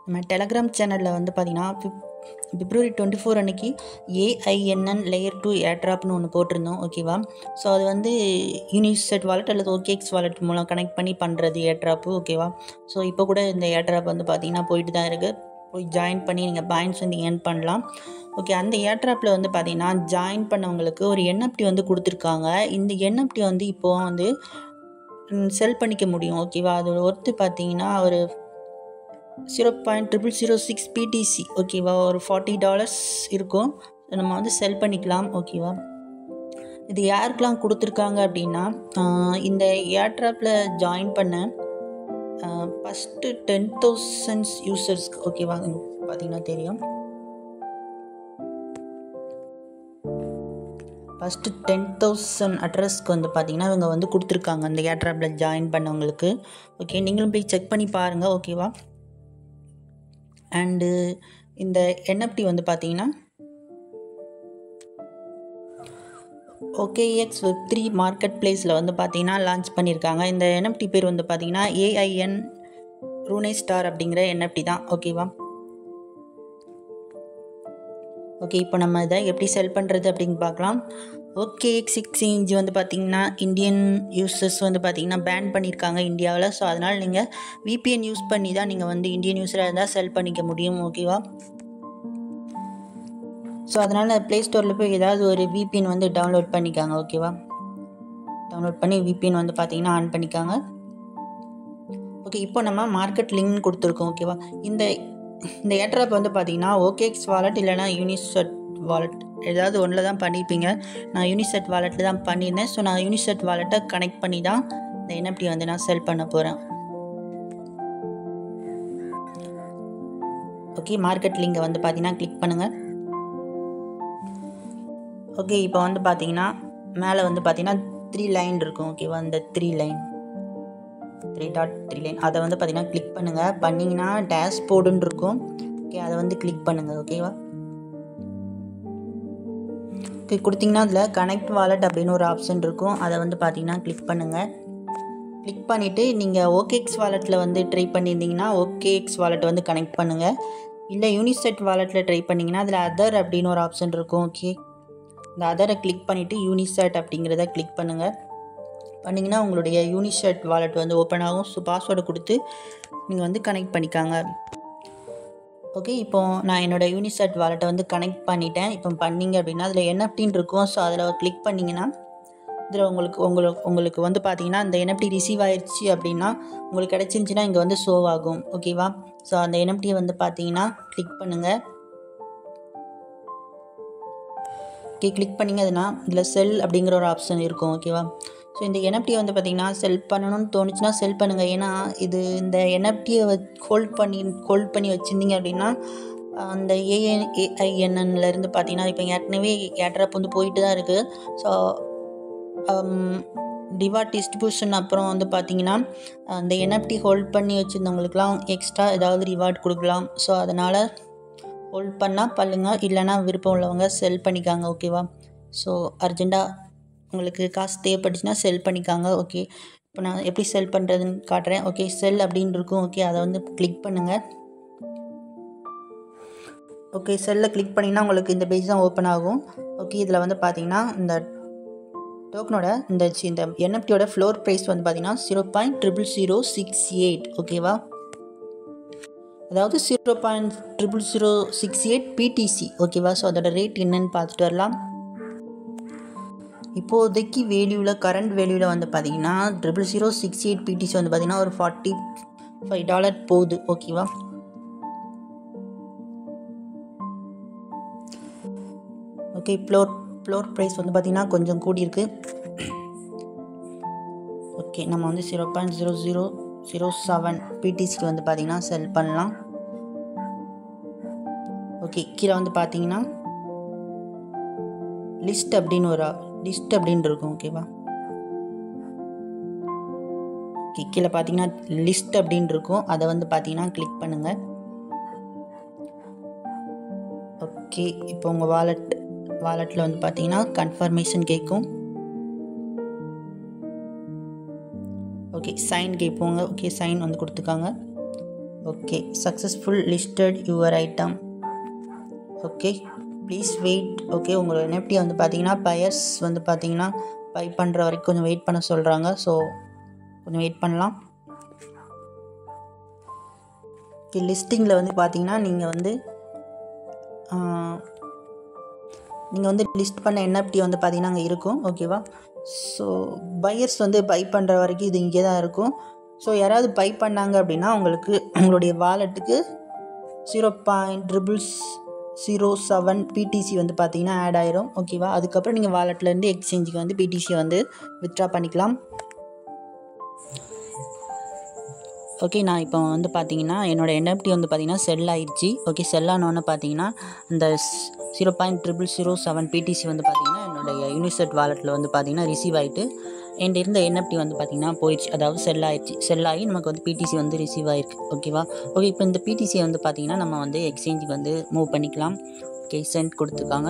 நம்ம டெலகிராம் சேனலில் வந்து பார்த்திங்கன்னா February 24 அன்றைக்கி AINN லேயர் 2 ஏர்ட்ராப்னு ஒன்று போட்டிருந்தோம். ஓகேவா? ஸோ அது வந்து யூனிசெட் வாலெட் அல்லது OKX வாலெட் மூலம் கனெக்ட் பண்ணி பண்ணுறது ஏர்ட்ராப்பு. ஓகேவா? ஸோ இப்போ கூட இந்த ஏர்ட்ராப் வந்து பார்த்திங்கன்னா போயிட்டு தான் இருக்குது. போய் ஜாயின் பண்ணி நீங்கள் பாயிண்ட்ஸ் வந்து ஏர்ன் பண்ணலாம். ஓகே, அந்த ஏர்ட்ராப்பில் வந்து பார்த்திங்கன்னா ஜாயின் பண்ணவங்களுக்கு ஒரு NFT வந்து கொடுத்துருக்காங்க. இந்த NFT வந்து இப்போது வந்து செல் பண்ணிக்க முடியும். ஓகேவா? அதோட ஒர்த்து பார்த்திங்கன்னா ஒரு 0.0006 PTC. ஓகேவா? ஒரு $40 இருக்கும். நம்ம வந்து செல் பண்ணிக்கலாம். ஓகேவா? இது யாருக்கெல்லாம் கொடுத்துருக்காங்க அப்படின்னா, இந்த ஏர்ட்ராப்பில் ஜாயின் பண்ண ஃபஸ்ட்டு 10,000 யூசர்ஸ்க்கு. ஓகேவா? பார்த்தீங்கன்னா தெரியும். ஃபஸ்ட்டு 10,000 அட்ரஸ்க்கு வந்து பார்த்திங்கன்னா இவங்க வந்து கொடுத்துருக்காங்க அந்த ஏர்ட்ராப்பில் ஜாயின் பண்ணவங்களுக்கு. ஓகே, நீங்களும் போய் செக் பண்ணி பாருங்கள். ஓகேவா? அண்டு இந்த NFT வந்து பார்த்திங்கன்னா OKX Web3 மார்க்கெட் பிளேஸில் வந்து பார்த்திங்கன்னா லான்ச் பண்ணியிருக்காங்க. இந்த NFT பேர் வந்து பார்த்திங்கன்னா AIN ரூனே ஸ்டார் அப்படிங்கிற NFT தான். ஓகேவா? ஓகே, இப்போ நம்ம இதை எப்படி செல் பண்ணுறது அப்படின்னு பார்க்கலாம். OKX எக்ஸ்சேஞ்ச் வந்து பார்த்திங்கன்னா இந்தியன் யூசர்ஸ் வந்து பார்த்திங்கன்னா பேன் பண்ணியிருக்காங்க இந்தியாவில். ஸோ அதனால் நீங்கள் VPN யூஸ் பண்ணி தான் நீங்கள் வந்து இந்தியன் யூஸராக இருந்தால் செல் பண்ணிக்க முடியும். ஓகேவா? ஸோ அதனால் ப்ளே ஸ்டோரில் போய் ஏதாவது ஒரு VPN வந்து டவுன்லோட் பண்ணிக்காங்க. ஓகேவா? டவுன்லோட் பண்ணி VPN வந்து பார்த்திங்கன்னா ஆன் பண்ணிக்காங்க. ஓகே, இப்போ நம்ம மார்க்கெட் லிங்க் கொடுத்துருக்கோம். ஓகேவா? இந்த ஏர்ட்ராப் வந்து பார்த்திங்கன்னா OKX வாலெட் இல்லைனா யூனிசெட் வாலெட் ஏதாவது ஒன்றில் தான் பண்ணியிருப்பீங்க. நான் யூனிசெட் வாலெட்டில் தான் பண்ணியிருந்தேன். ஸோ நான் யூனிசெட் வாலெட்டை கனெக்ட் பண்ணி தான் இந்த NFT வந்து நான் செல் பண்ண போகிறேன். ஓகே, மார்க்கெட் லிங்கை வந்து பார்த்திங்கன்னா கிளிக் பண்ணுங்கள். ஓகே, இப்போ வந்து பார்த்திங்கன்னா மேலே வந்து பார்த்திங்கன்னா 3 லைன் இருக்கும். ஓகேவா? இந்த 3 லைன் அதை வந்து பார்த்திங்கன்னா கிளிக் பண்ணுங்கள். பண்ணிங்கன்னா டேஷ்போர்டுன்னு இருக்கும். ஓகே, அதை வந்து கிளிக் பண்ணுங்கள். ஓகேவா? ஓகே, கொடுத்திங்கன்னா அதில் கனெக்ட் வாலெட் அப்படின்னு ஒரு ஆப்ஷன் இருக்கும். அதை வந்து பார்த்திங்கன்னா கிளிக் பண்ணுங்கள். கிளிக் பண்ணிவிட்டு நீங்கள் OKX வாலெட்டில் வந்து ட்ரை பண்ணியிருந்தீங்கன்னா OKX வாலெட் வந்து கனெக்ட் பண்ணுங்கள். இல்லை யூனிசெட் வாலெட்டில் ட்ரை பண்ணிங்கன்னா அதில் அதர் அப்படின்னு ஒரு ஆப்ஷன் இருக்கும். ஓகே, இந்த அதரை கிளிக் பண்ணிவிட்டு யூனிசெட் அப்படிங்கிறத கிளிக் பண்ணுங்கள். பண்ணிங்கன்னா உங்களுடைய யூனிசெட் வாலெட் வந்து ஓப்பன் ஆகும். ஸோ பாஸ்வேர்டை கொடுத்து நீங்கள் வந்து கனெக்ட் பண்ணிக்காங்க. ஓகே, இப்போது நான் என்னோடய யூனிசெட் வாலெட்டை வந்து கனெக்ட் பண்ணிட்டேன். இப்போ பண்ணிங்க அப்படின்னா அதில் NFTன்னு இருக்கும். ஸோ அதில் கிளிக் பண்ணிங்கன்னா இதில் உங்களுக்கு வந்து பார்த்திங்கன்னா இந்த NFT ரிசீவ் ஆயிடுச்சு அப்படின்னா உங்களுக்கு கிடச்சிருந்துச்சின்னா இங்கே வந்து ஷோ ஆகும். ஓகேவா? ஸோ அந்த NFTயை வந்து பார்த்திங்கன்னா கிளிக் பண்ணுங்கள். ஓகே, கிளிக் பண்ணிங்கன்னா இதில் செல் அப்படிங்கிற ஒரு ஆப்ஷன் இருக்கும். ஓகேவா? ஸோ இந்த NFTயை வந்து பார்த்திங்கன்னா செல் பண்ணணும்னு தோணுச்சுன்னா செல் பண்ணுங்கள். ஏன்னா இது இந்த NFTயை ஹோல்ட் பண்ணி வச்சுருந்தீங்க அப்படின்னா அந்த AINNலேருந்து பார்த்திங்கன்னா இப்போ ஏற்கனவே ஏர்ட்ராப் வந்து போயிட்டு தான் இருக்குது. ஸோ ரிவார்ட் டிஸ்ட்ரிபியூஷன் அப்புறம் வந்து பார்த்திங்கன்னா அந்த NFT ஹோல்ட் பண்ணி வச்சுருந்தவங்களுக்குலாம் எக்ஸ்ட்ரா ஏதாவது ரிவார்ட் கொடுக்கலாம். ஸோ அதனால் ஹோல்ட் பண்ணால் பண்ணுங்க, இல்லைனா விருப்பம் உள்ளவங்க செல் பண்ணிக்காங்க. ஓகேவா? ஸோ அர்ஜெண்ட்டாக உங்களுக்கு காசு தேவைப்பட்டுச்சுன்னா செல் பண்ணிக்காங்க. ஓகே, இப்போ நான் எப்படி செல் பண்ணுறதுன்னு காட்டுறேன். ஓகே, செல் அப்படின்னு இருக்கும். ஓகே, அதை வந்து கிளிக் பண்ணுங்கள். ஓகே, செல்லை கிளிக் பண்ணிங்கன்னா உங்களுக்கு இந்த பேஜ் தான் ஓப்பன் ஆகும். ஓகே, இதில் வந்து பார்த்திங்கன்னா இந்த டோக்கனோட இந்த NFTயோட ஃப்ளோர் ப்ரைஸ் வந்து பார்த்திங்கன்னா 0.00068. ஓகேவா? அதாவது 0.00068 PTC. ஓகேவா? ஸோ அதோட ரேட் என்னன்னு பார்த்துட்டு வரலாம். இப்போதைக்கு கரண்ட் வேல்யூவில் வந்து பார்த்திங்கன்னா 0.068 PTC வந்து பார்த்திங்கன்னா ஒரு $45 போகுது. ஓகேவா? ஓகே, ஃப்ளோர் ப்ரைஸ் வந்து பார்த்திங்கன்னா கொஞ்சம் கூடியிருக்கு. ஓகே, நம்ம வந்து 0.0007 PTCக்கு வந்து பார்த்திங்கன்னா செல் பண்ணலாம். ஓகே, கீழே வந்து பார்த்திங்கன்னா லிஸ்ட் அப்படின்னு இருக்கும். ஓகேவா? ஓகே, கீழே பார்த்திங்கன்னா லிஸ்ட் அப்படின்னு இருக்கும். அதை வந்து பார்த்திங்கன்னா கிளிக் பண்ணுங்கள். ஓகே, இப்போ உங்கள் வாலெட்டில் வந்து பார்த்திங்கன்னா கன்ஃபர்மேஷன் கேட்கும். ஓகே, சைன் கேட்போங்க. ஓகே, சைன் வந்து கொடுத்துக்காங்க. Okay successful listed your item. Okay please wait. Okay உங்களோட NFT வந்து பார்த்தீங்கன்னா பயர்ஸ் வந்து பார்த்தீங்கன்னா பை பண்ணுற வரைக்கும் கொஞ்சம் வெயிட் பண்ண சொல்கிறாங்க. ஸோ கொஞ்சம் வெயிட் பண்ணலாம். ஓகே லிஸ்டிங்கில் வந்து பார்த்தீங்கன்னா நீங்கள் வந்து லிஸ்ட் பண்ண NFT வந்து பார்த்தீங்கன்னா அங்கே இருக்கும். ஓகேவா? ஸோ பையர்ஸ் வந்து பை பண்ணுற வரைக்கும் இது இங்கே தான் இருக்கும். ஸோ யாராவது பை பண்ணாங்க அப்படின்னா உங்களுக்கு உங்களுடைய வாலெட்டுக்கு 0.007 PTC வந்து பார்த்தீங்கன்னா ஆட் ஆயிரும். ஓகேவா? அதுக்கப்புறம் நீங்கள் வாலெட்லேருந்து எக்ஸ்சேஞ்சுக்கு வந்து PTC வந்து வித்ட்ரா பண்ணிக்கலாம். ஓகே நான் இப்போ வந்து பார்த்தீங்கன்னா என்னோடய NFT வந்து பார்த்தீங்கன்னா செல் ஆயிடுச்சு. ஓகே செல் ஆனோன்னு பார்த்தீங்கன்னா இந்த 0.007 PTC வந்து பார்த்தீங்கன்னா என்னுடைய யூனிசெட் வாலெட்டில் வந்து பார்த்தீங்கன்னா ரிசீவ் ஆகிட்டு என்கிட்ட இருந்த NFT வந்து பார்த்தீங்கன்னா போயிடுச்சு. அதாவது செல் ஆயிடுச்சு. செல் ஆகி நமக்கு வந்து PTC வந்து ரிசீவ் ஆகிருக்கு. ஓகேவா? ஓகே இப்போ இந்த PTC வந்து பார்த்தீங்கன்னா நம்ம வந்து எக்ஸ்சேஞ்சுக்கு வந்து மூவ் பண்ணிக்கலாம். ஓகே சென்ட் கொடுத்துருக்காங்க.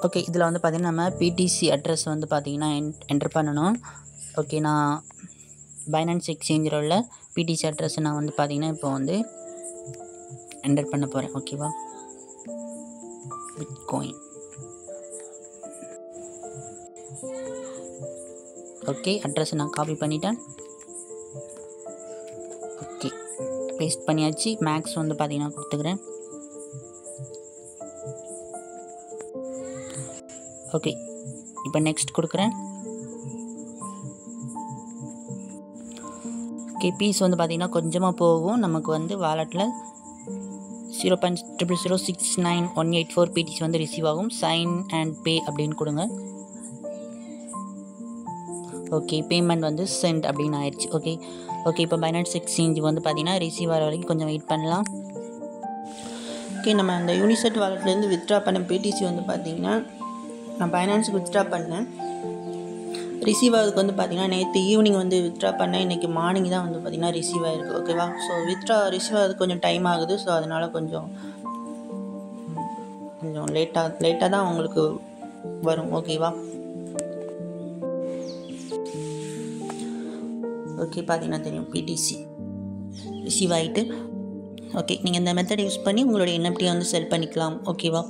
ஓகே இதில் வந்து பார்த்திங்கன்னா நம்ம PTC அட்ரஸ் வந்து பார்த்திங்கன்னா என்டர் பண்ணணும். ஓகே நான் பைனான்ஸ் எக்ஸ்சேஞ்சில் உள்ள PTC அட்ரஸ் நான் வந்து பார்த்திங்கன்னா இப்போ வந்து என்டர் பண்ண போகிறேன். ஓகேவா? பிட்காயின். ஓகே அட்ரஸை நான் காப்பி பண்ணிட்டேன். ஓகே பேஸ்ட் பண்ணியாச்சு. மேக்ஸ் வந்து பார்த்திங்கன்னா கொடுத்துக்கிறேன். ஓகே இப்போ நெக்ஸ்ட் கொடுக்குறேன். ஓகே பீஸ் வந்து பார்த்திங்கன்னா கொஞ்சமாக போகும். நமக்கு வந்து வாலெட்டில் 0.0069184 PTC வந்து ரிசீவ் ஆகும். சைன் அண்ட் பே அப்படின்னு கொடுங்க. ஓகே பேமெண்ட் வந்து சென்ட் அப்படின்னு ஆயிடுச்சு. ஓகே இப்போ பைனான்ஸ் எக்ஸ்சேஞ்சுக்கு வந்து பார்த்திங்கன்னா ரிசீவ் ஆகிற வரைக்கும் கொஞ்சம் வெயிட் பண்ணலாம். ஓகே நம்ம அந்த யூனிசெட் வாலெட்லேருந்து வித்ட்ரா பண்ண PTC வந்து பார்த்திங்கன்னா நான் பைனான்ஸுக்கு வித்ட்ரா பண்ணேன். ரிசீவ் ஆகுதுக்கு வந்து பார்த்திங்கன்னா நேற்று ஈவினிங் வந்து வித்ட்ரா பண்ணேன். இன்றைக்கி மார்னிங் தான் வந்து பார்த்திங்கன்னா ரிசீவ் ஆகிருக்கு. ஓகேவா? ஸோ ரிசீவ் ஆகுது கொஞ்சம் டைம் ஆகுது. ஸோ அதனால் கொஞ்சம் லேட்டாக தான் உங்களுக்கு வரும். ஓகேவா? ஓகே பார்த்திங்கன்னா தெரியும் PTC ரிசீவ் ஆகிட்டு. ஓகே நீங்கள் இந்த மெத்தட் யூஸ் பண்ணி உங்களுடைய NFT வந்து செல் பண்ணிக்கலாம். ஓகேவா?